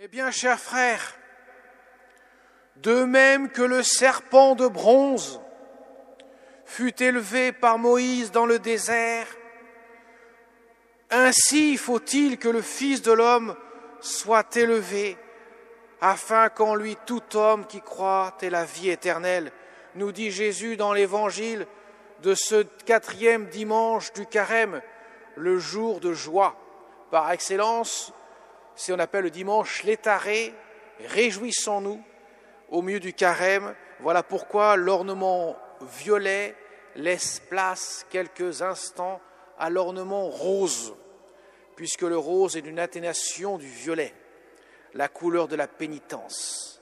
Eh bien, chers frères, de même que le serpent de bronze fut élevé par Moïse dans le désert, ainsi faut-il que le Fils de l'homme soit élevé, afin qu'en lui tout homme qui croit ait la vie éternelle, nous dit Jésus dans l'évangile de ce 4e dimanche du Carême, le jour de joie. Par excellence, c'est on appelle le dimanche létaré, réjouissons-nous au milieu du Carême. Voilà pourquoi l'ornement violet laisse place quelques instants à l'ornement rose, puisque le rose est une atténuation du violet, la couleur de la pénitence.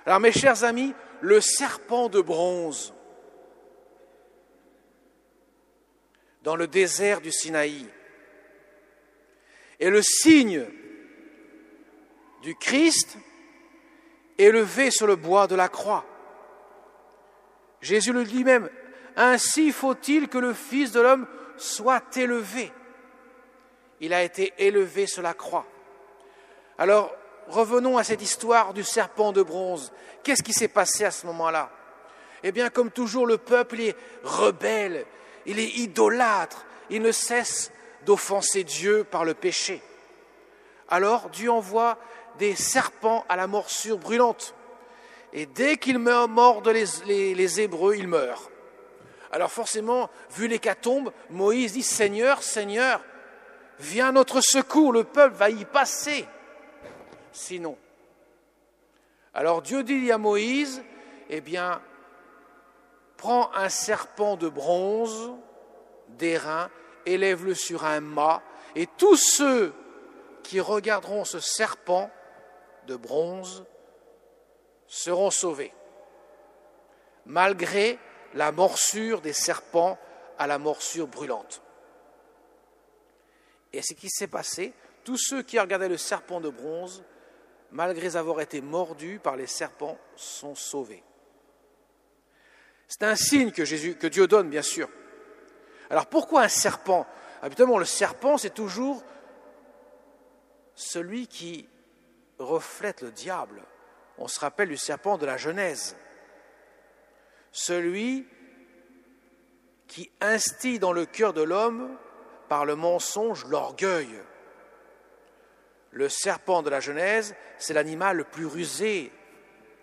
Alors mes chers amis, le serpent de bronze dans le désert du Sinaï est le signe du Christ élevé sur le bois de la croix. Jésus le dit même, ainsi faut-il que le Fils de l'homme soit élevé. Il a été élevé sur la croix. Alors, revenons à cette histoire du serpent de bronze. Qu'est-ce qui s'est passé à ce moment-là? Eh bien, comme toujours, le peuple est rebelle, il est idolâtre, il ne cesse d'offenser Dieu par le péché. Alors, Dieu envoie des serpents à la morsure brûlante. Et dès qu'ils mordent les Hébreux, ils meurent. Alors forcément, vu l'hécatombe, Moïse dit « Seigneur, Seigneur, viens à notre secours, le peuple va y passer. » Sinon. Alors Dieu dit à Moïse, eh bien, prends un serpent de bronze, d'airain, élève-le sur un mât, et tous ceux qui regarderont ce serpent de bronze seront sauvés, malgré la morsure des serpents à la morsure brûlante. Et ce qui s'est passé, tous ceux qui regardaient le serpent de bronze, malgré avoir été mordus par les serpents, sont sauvés. C'est un signe que Dieu donne, bien sûr. Alors pourquoi un serpent? Habituellement, le serpent, c'est toujours celui qui reflète le diable. On se rappelle du serpent de la Genèse. Celui qui instille dans le cœur de l'homme, par le mensonge, l'orgueil. Le serpent de la Genèse, c'est l'animal le plus rusé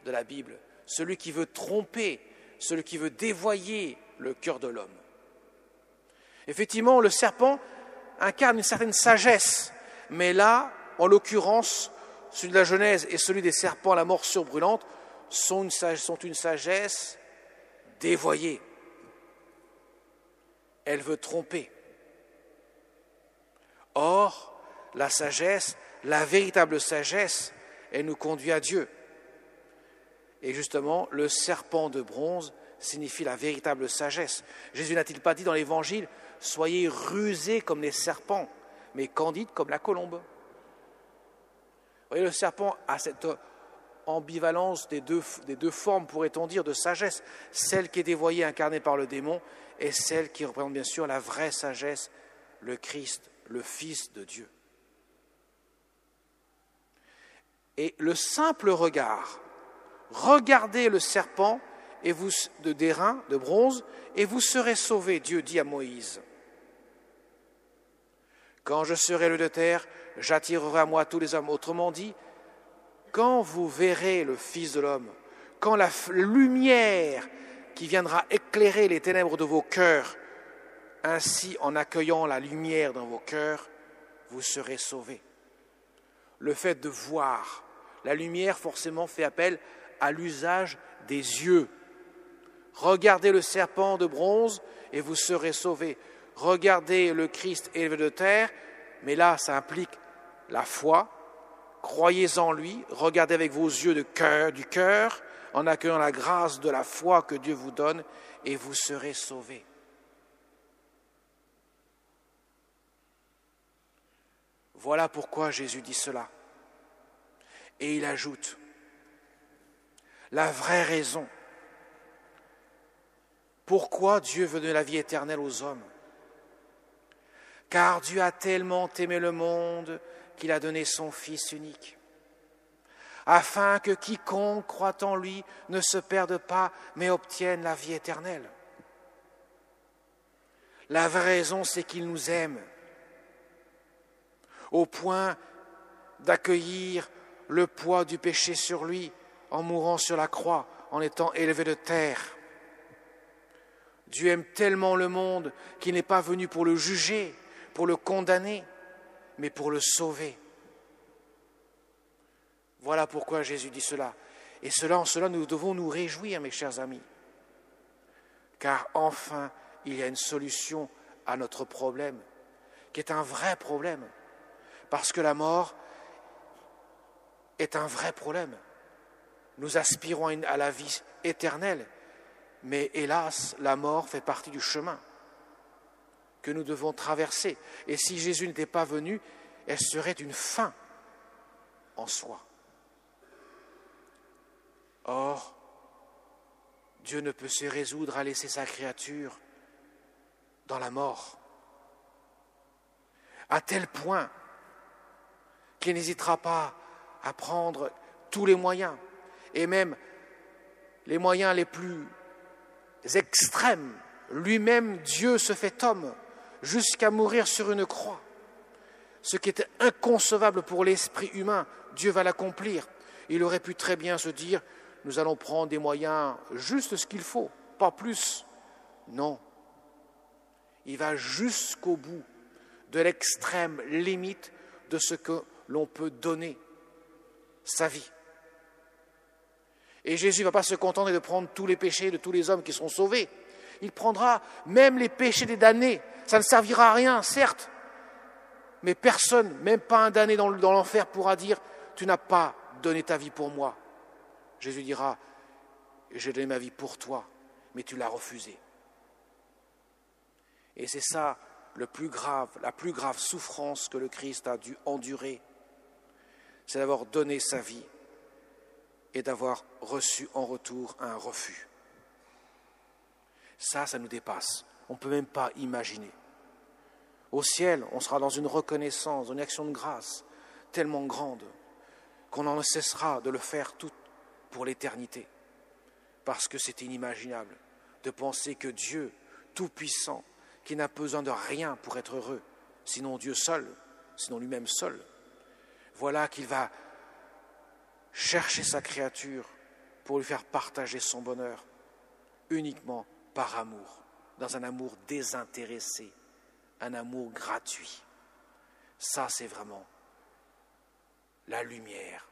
de la Bible. Celui qui veut tromper, celui qui veut dévoyer le cœur de l'homme. Effectivement, le serpent incarne une certaine sagesse, mais là, en l'occurrence, celui de la Genèse et celui des serpents à la morsure brûlante sont une sagesse dévoyée. Elle veut tromper. Or, la sagesse, la véritable sagesse, elle nous conduit à Dieu. Et justement, le serpent de bronze signifie la véritable sagesse. Jésus n'a-t-il pas dit dans l'Évangile « Soyez rusés comme les serpents, mais candides comme la colombe ». Vous voyez, le serpent a cette ambivalence des deux formes, pourrait-on dire, de sagesse. Celle qui est dévoyée, incarnée par le démon, et celle qui représente bien sûr la vraie sagesse, le Christ, le Fils de Dieu. Et le simple regard, regardez le serpent et vous, d'airain, de bronze, et vous serez sauvés, Dieu dit à Moïse. Quand je serai le de terre, j'attirerai à moi tous les hommes. Autrement dit, quand vous verrez le Fils de l'homme, quand la lumière qui viendra éclairer les ténèbres de vos cœurs, ainsi en accueillant la lumière dans vos cœurs, vous serez sauvés. Le fait de voir, la lumière forcément fait appel à l'usage des yeux. Regardez le serpent de bronze et vous serez sauvés. Regardez le Christ élevé de terre, mais là, ça implique la foi. Croyez en lui, regardez avec vos yeux du cœur, en accueillant la grâce de la foi que Dieu vous donne, et vous serez sauvés. Voilà pourquoi Jésus dit cela. Et il ajoute, la vraie raison, pourquoi Dieu veut donner la vie éternelle aux hommes. Car Dieu a tellement aimé le monde qu'il a donné son Fils unique, afin que quiconque croit en lui ne se perde pas, mais obtienne la vie éternelle. La vraie raison, c'est qu'il nous aime, au point d'accueillir le poids du péché sur lui, en mourant sur la croix, en étant élevé de terre. Dieu aime tellement le monde qu'il n'est pas venu pour le juger, pour le condamner, mais pour le sauver. Voilà pourquoi Jésus dit cela. Et en cela, nous devons nous réjouir, mes chers amis. Car enfin, il y a une solution à notre problème, qui est un vrai problème. Parce que la mort est un vrai problème. Nous aspirons à la vie éternelle, mais hélas, la mort fait partie du chemin que nous devons traverser. Et si Jésus n'était pas venu, elle serait une fin en soi. Or, Dieu ne peut se résoudre à laisser sa créature dans la mort, à tel point qu'il n'hésitera pas à prendre tous les moyens, et même les moyens les plus extrêmes. Lui-même, Dieu se fait homme, jusqu'à mourir sur une croix. Ce qui était inconcevable pour l'esprit humain, Dieu va l'accomplir. Il aurait pu très bien se dire, nous allons prendre des moyens, juste ce qu'il faut, pas plus. Non. Il va jusqu'au bout de l'extrême limite de ce que l'on peut donner, sa vie. Et Jésus ne va pas se contenter de prendre tous les péchés de tous les hommes qui sont sauvés. Il prendra même les péchés des damnés. Ça ne servira à rien, certes, mais personne, même pas un damné dans l'enfer, pourra dire « Tu n'as pas donné ta vie pour moi ». Jésus dira « J'ai donné ma vie pour toi, mais tu l'as refusé ». Et c'est ça la plus grave souffrance que le Christ a dû endurer, c'est d'avoir donné sa vie et d'avoir reçu en retour un refus. Ça nous dépasse. On ne peut même pas imaginer. Au ciel, on sera dans une reconnaissance, une action de grâce tellement grande qu'on n'en cessera de le faire tout pour l'éternité. Parce que c'est inimaginable de penser que Dieu, tout-puissant, qui n'a besoin de rien pour être heureux, sinon Dieu seul, sinon lui-même seul, voilà qu'il va chercher sa créature pour lui faire partager son bonheur uniquement par amour, dans un amour désintéressé, un amour gratuit. Ça, c'est vraiment la lumière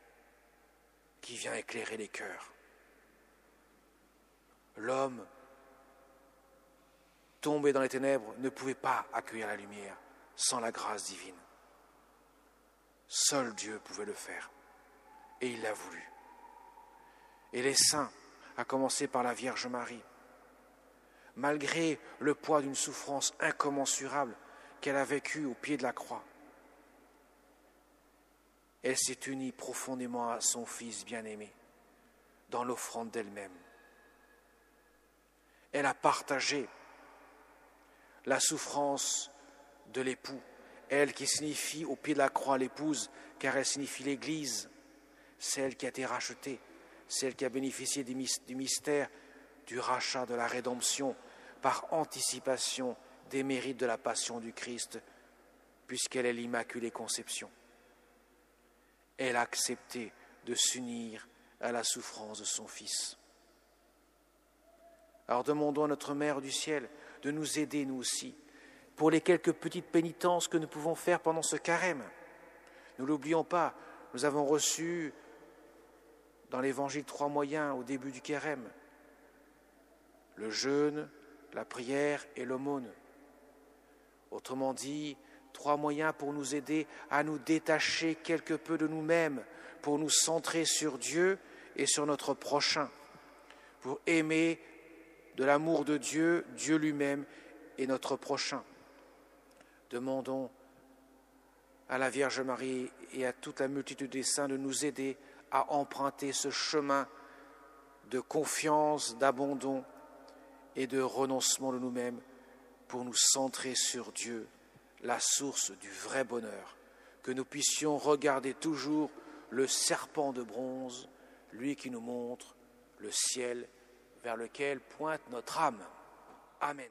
qui vient éclairer les cœurs. L'homme tombé dans les ténèbres ne pouvait pas accueillir la lumière sans la grâce divine. Seul Dieu pouvait le faire, et il l'a voulu. Et les saints, à commencer par la Vierge Marie, malgré le poids d'une souffrance incommensurable qu'elle a vécue au pied de la croix, elle s'est unie profondément à son Fils bien-aimé dans l'offrande d'elle-même. Elle a partagé la souffrance de l'époux, elle qui signifie au pied de la croix l'épouse, car elle signifie l'Église, celle qui a été rachetée, celle qui a bénéficié du mystère du rachat, de la rédemption, par anticipation des mérites de la passion du Christ, puisqu'elle est l'Immaculée Conception. Elle a accepté de s'unir à la souffrance de son Fils. Alors demandons à notre Mère du ciel de nous aider, nous aussi, pour les quelques petites pénitences que nous pouvons faire pendant ce carême. Ne l'oublions pas, nous avons reçu dans l'Évangile 3 moyens au début du carême: le jeûne, la prière et l'aumône. Autrement dit, 3 moyens pour nous aider à nous détacher quelque peu de nous-mêmes, pour nous centrer sur Dieu et sur notre prochain, pour aimer de l'amour de Dieu, Dieu lui-même et notre prochain. Demandons à la Vierge Marie et à toute la multitude des saints de nous aider à emprunter ce chemin de confiance, d'abandon et de renoncement de nous-mêmes pour nous centrer sur Dieu, la source du vrai bonheur, que nous puissions regarder toujours le serpent de bronze, lui qui nous montre le ciel vers lequel pointe notre âme. Amen.